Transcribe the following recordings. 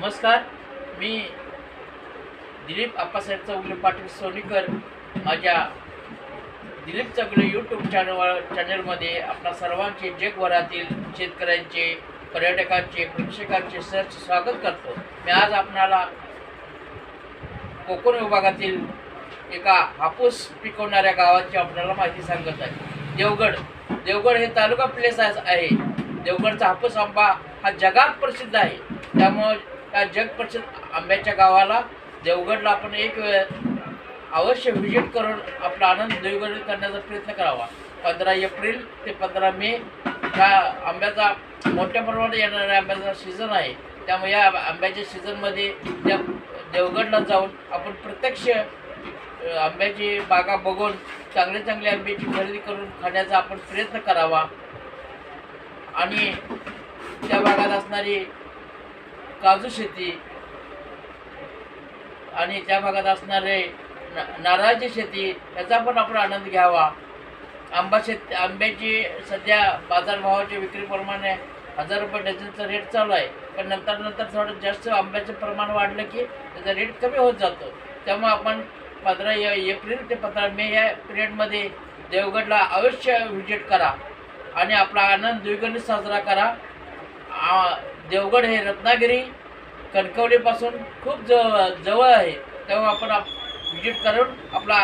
नमस्कार, मी दिलीप आप्पासाहेब चौगले पाटील सोनीकर माझ्या दिलीप चौगले यूट्यूब चॅनलमध्ये आपणा सर्वांचे जगभरातील शेतकऱ्यांचे, पर्यटकांचे, प्रेक्षकांचे स्वागत करतो। मी आज आपणाला कोकण विभागातील एका हापूस पिकवणाऱ्या गावाची आपल्याला माहिती सांगत आहे। देवगड हे तालुका प्लेस आहे। देवगडचा हापूस आंबा हा जगात प्रसिद्ध आहे। त्यामुळे त्या जग प्रसिद्ध आंब्याच्या गावाला देवगडला आपण एक वेळ अवश्य व्हिजिट करून आपला आनंद द्विगुणित करण्याचा प्रयत्न करावा। 15 एप्रिल ते 15 मे हा आंब्याचा मोठ्या प्रमाणात येणाऱ्या आंब्याचा सीझन आहे। त्यामुळे या आंब्याच्या सीझनमध्ये त्या देवगडला जाऊन आपण प्रत्यक्ष आंब्याची बागा बघून चांगले आंब्याची खरेदी करून खाण्याचा आपण प्रयत्न करावा। आणि त्या भागात असणारी काजू शेती आणि त्या भागात असणारे नारळाची शेती याचा पण आपण आनंद घ्यावा। आंब्याची सध्या बाजारभावाच्या विक्रीप्रमाणे 1000 रुपये डझनचा रेट चालू आहे, पण नंतर थोडं जास्त आंब्याचं प्रमाण वाढलं की त्याचा रेट कमी होत जातो। त्यामुळे आपण 15 एप्रिल ते 15 मे या पिरियडमध्ये देवगडला अवश्य व्हिजिट करा आणि आपला आनंद द्विगुणित साजरा करा। देवगड हे रत्नागिरी कणकवलीपासून खूप जवळ आहे। तेव्हा आपण व्हिजिट करून आपला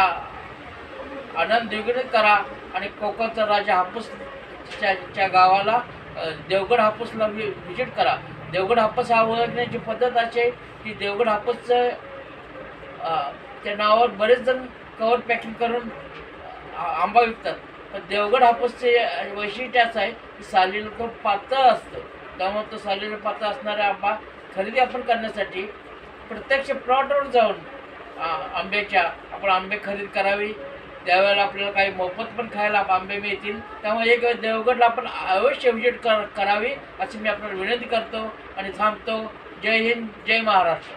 आनंद द्विगुणित करा आणि कोकणचा राजा हापूसच्या गावाला देवगड हापूसला व्हिजिट करा। देवगड हापूस हा ओळखण्याची पद्धत अशी आहे की देवगड हापूसचं त्या नावावर बरेच जण कवर पॅकिंग करून आंबा विकतात, पण देवगड हापूसचे वैशिष्ट्य असं आहे की सालीला तो पातळ असतो। त्यामुळे तो सालीला पातळ असणारा आंबा खरेदी आपण करण्यासाठी प्रत्यक्ष प्लॉटवर जाऊन आपण आंबे खरेदी करावी। त्यावेळेला आपल्याला काही मोफत पण खायला आंबे मिळतील। त्यामुळे एक वेळ देवगडला आपण अवश्य व्हिजिट करावी अशी मी आपल्याला विनंती करतो आणि थांबतो। जय हिंद, जय महाराष्ट्र।